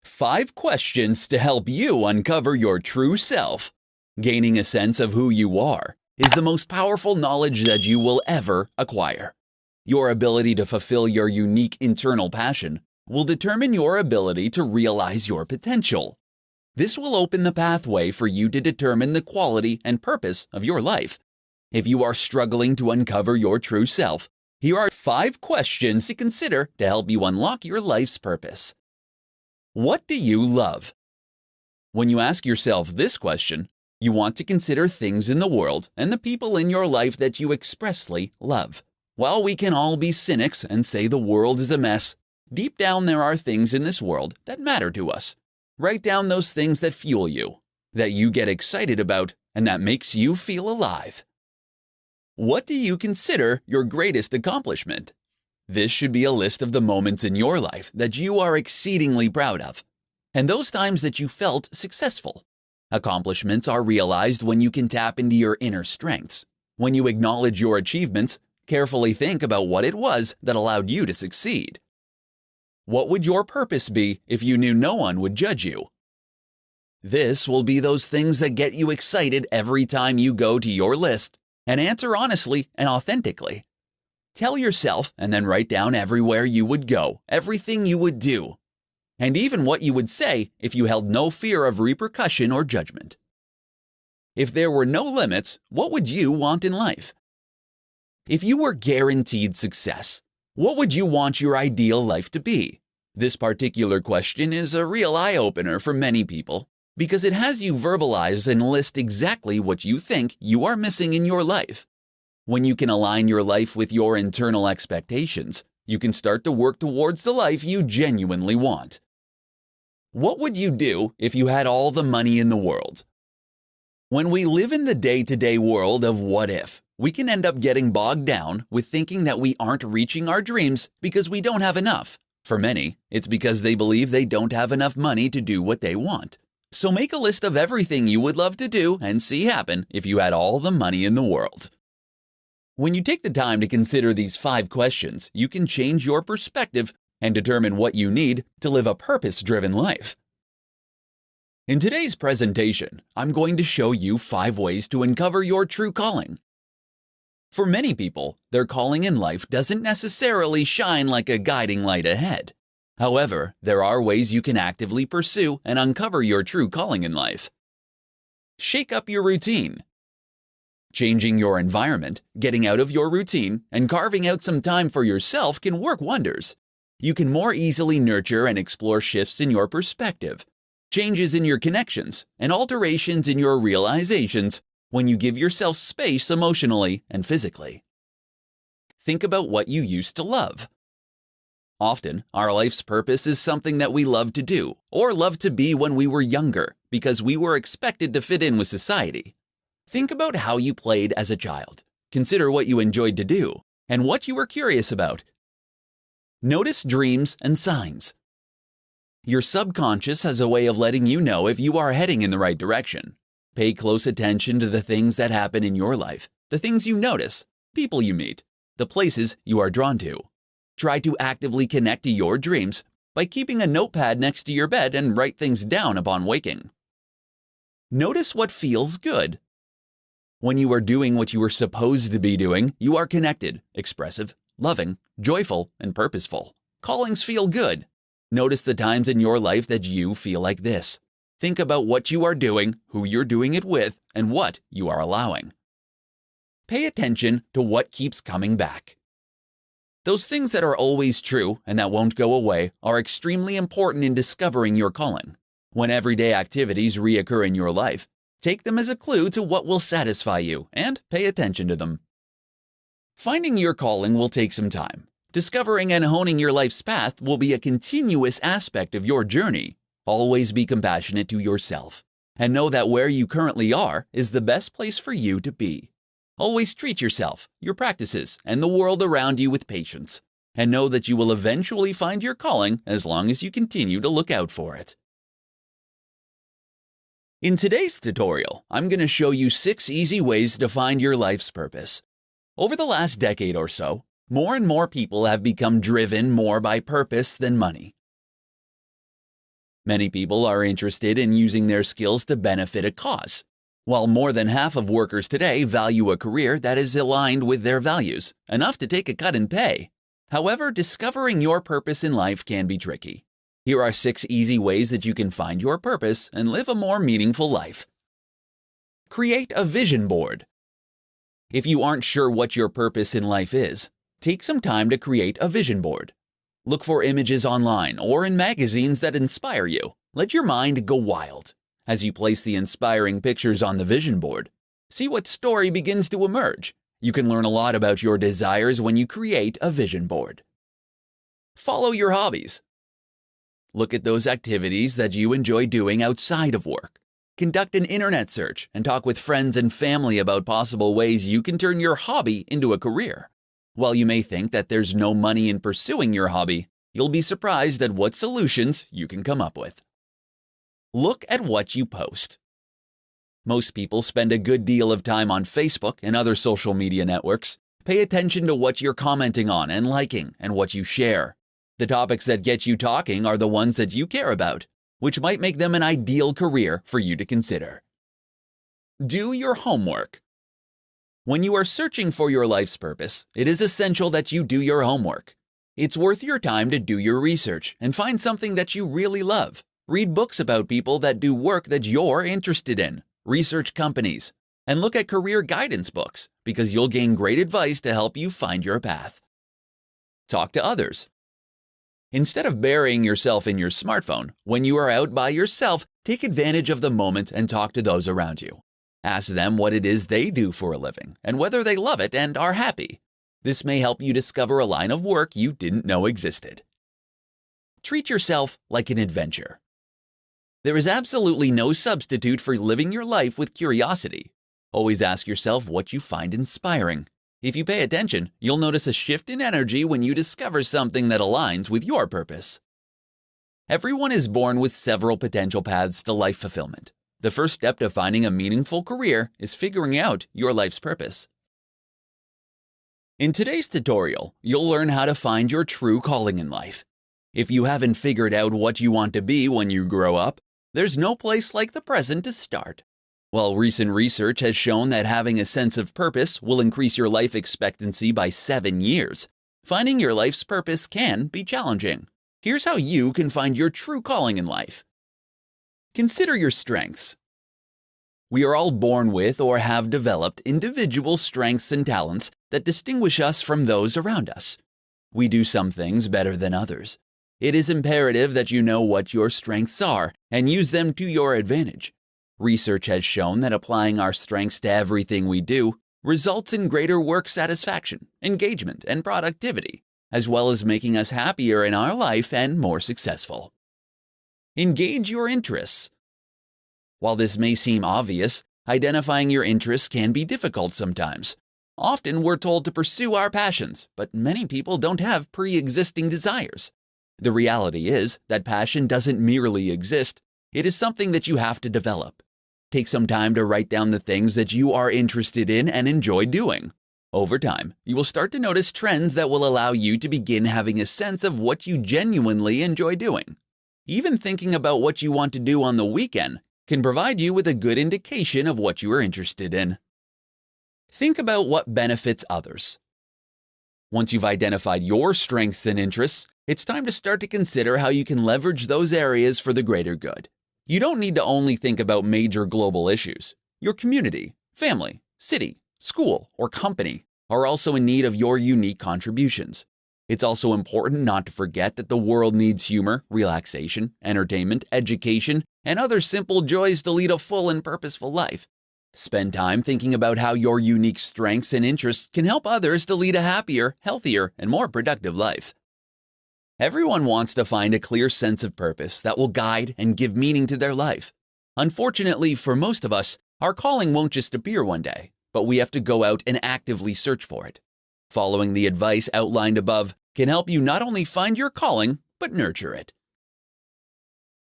5 questions to help you uncover your true self. Gaining a sense of who you are is the most powerful knowledge that you will ever acquire. Your ability to fulfill your unique internal passion will determine your ability to realize your potential. This will open the pathway for you to determine the quality and purpose of your life. If you are struggling to uncover your true self, here are 5 questions to consider to help you unlock your life's purpose. What do you love? When you ask yourself this question, you want to consider things in the world and the people in your life that you expressly love. While we can all be cynics and say the world is a mess, deep down there are things in this world that matter to us. Write down those things that fuel you, that you get excited about, and that makes you feel alive. What do you consider your greatest accomplishment? This should be a list of the moments in your life that you are exceedingly proud of, and those times that you felt successful. Accomplishments are realized when you can tap into your inner strengths. When you acknowledge your achievements, carefully think about what it was that allowed you to succeed. What would your purpose be if you knew no one would judge you? This will be those things that get you excited every time you go to your list, and answer honestly and authentically. Tell yourself and then write down everywhere you would go, everything you would do, and even what you would say if you held no fear of repercussion or judgment. If there were no limits, what would you want in life? If you were guaranteed success, what would you want your ideal life to be? This particular question is a real eye-opener for many people because it has you verbalize and list exactly what you think you are missing in your life. When you can align your life with your internal expectations, you can start to work towards the life you genuinely want. What would you do if you had all the money in the world? When we live in the day-to-day world of what if, we can end up getting bogged down with thinking that we aren't reaching our dreams because we don't have enough. For many, it's because they believe they don't have enough money to do what they want. So make a list of everything you would love to do and see happen if you had all the money in the world. When you take the time to consider these 5 questions, you can change your perspective and determine what you need to live a purpose-driven life. In today's presentation, I'm going to show you 5 ways to uncover your true calling. For many people, their calling in life doesn't necessarily shine like a guiding light ahead. However, there are ways you can actively pursue and uncover your true calling in life. Shake up your routine. Changing your environment, getting out of your routine, and carving out some time for yourself can work wonders. You can more easily nurture and explore shifts in your perspective, changes in your connections, and alterations in your realizations when you give yourself space emotionally and physically. Think about what you used to love. Often, our life's purpose is something that we love to do or love to be when we were younger because we were expected to fit in with society. Think about how you played as a child. Consider what you enjoyed to do and what you were curious about. Notice dreams and signs. Your subconscious has a way of letting you know if you are heading in the right direction. Pay close attention to the things that happen in your life, the things you notice, people you meet, the places you are drawn to. Try to actively connect to your dreams by keeping a notepad next to your bed and write things down upon waking. Notice what feels good. When you are doing what you are supposed to be doing, you are connected, expressive, loving, joyful, and purposeful. Callings feel good. Notice the times in your life that you feel like this. Think about what you are doing, who you're doing it with, and what you are allowing. Pay attention to what keeps coming back. Those things that are always true and that won't go away are extremely important in discovering your calling. When everyday activities reoccur in your life, take them as a clue to what will satisfy you and pay attention to them. Finding your calling will take some time. Discovering and honing your life's path will be a continuous aspect of your journey. Always be compassionate to yourself and know that where you currently are is the best place for you to be. Always treat yourself, your practices, and the world around you with patience, and know that you will eventually find your calling as long as you continue to look out for it. In today's tutorial, I'm going to show you 6 easy ways to find your life's purpose. Over the last decade or so, more and more people have become driven more by purpose than money. Many people are interested in using their skills to benefit a cause. While more than half of workers today value a career that is aligned with their values, enough to take a cut in pay. However, discovering your purpose in life can be tricky. Here are 6 easy ways that you can find your purpose and live a more meaningful life. Create a vision board. If you aren't sure what your purpose in life is, take some time to create a vision board. Look for images online or in magazines that inspire you. Let your mind go wild. As you place the inspiring pictures on the vision board, see what story begins to emerge. You can learn a lot about your desires when you create a vision board. Follow your hobbies. Look at those activities that you enjoy doing outside of work. Conduct an internet search and talk with friends and family about possible ways you can turn your hobby into a career. While you may think that there's no money in pursuing your hobby, you'll be surprised at what solutions you can come up with. Look at what you post. Most people spend a good deal of time on Facebook and other social media networks. Pay attention to what you're commenting on and liking and what you share. The topics that get you talking are the ones that you care about, which might make them an ideal career for you to consider. Do your homework. When you are searching for your life's purpose, it is essential that you do your homework. It's worth your time to do your research and find something that you really love. Read books about people that do work that you're interested in. Research companies. And look at career guidance books because you'll gain great advice to help you find your path. Talk to others. Instead of burying yourself in your smartphone, when you are out by yourself, take advantage of the moment and talk to those around you. Ask them what it is they do for a living and whether they love it and are happy. This may help you discover a line of work you didn't know existed. Treat yourself like an adventure. There is absolutely no substitute for living your life with curiosity. Always ask yourself what you find inspiring. If you pay attention, you'll notice a shift in energy when you discover something that aligns with your purpose. Everyone is born with several potential paths to life fulfillment. The first step to finding a meaningful career is figuring out your life's purpose. In today's tutorial, you'll learn how to find your true calling in life. If you haven't figured out what you want to be when you grow up, there's no place like the present to start. While recent research has shown that having a sense of purpose will increase your life expectancy by 7 years, finding your life's purpose can be challenging. Here's how you can find your true calling in life. Consider your strengths. We are all born with or have developed individual strengths and talents that distinguish us from those around us. We do some things better than others. It is imperative that you know what your strengths are and use them to your advantage. Research has shown that applying our strengths to everything we do results in greater work satisfaction, engagement, and productivity, as well as making us happier in our life and more successful. Engage your interests. While this may seem obvious, identifying your interests can be difficult sometimes. Often we're told to pursue our passions, but many people don't have pre-existing desires. The reality is that passion doesn't merely exist, it is something that you have to develop. Take some time to write down the things that you are interested in and enjoy doing. Over time, you will start to notice trends that will allow you to begin having a sense of what you genuinely enjoy doing. Even thinking about what you want to do on the weekend can provide you with a good indication of what you are interested in. Think about what benefits others. Once you've identified your strengths and interests, it's time to start to consider how you can leverage those areas for the greater good. You don't need to only think about major global issues. Your community, family, city, school, or company are also in need of your unique contributions. It's also important not to forget that the world needs humor, relaxation, entertainment, education, and other simple joys to lead a full and purposeful life. Spend time thinking about how your unique strengths and interests can help others to lead a happier, healthier, and more productive life. Everyone wants to find a clear sense of purpose that will guide and give meaning to their life. Unfortunately, for most of us, our calling won't just appear one day, but we have to go out and actively search for it. Following the advice outlined above can help you not only find your calling, but nurture it.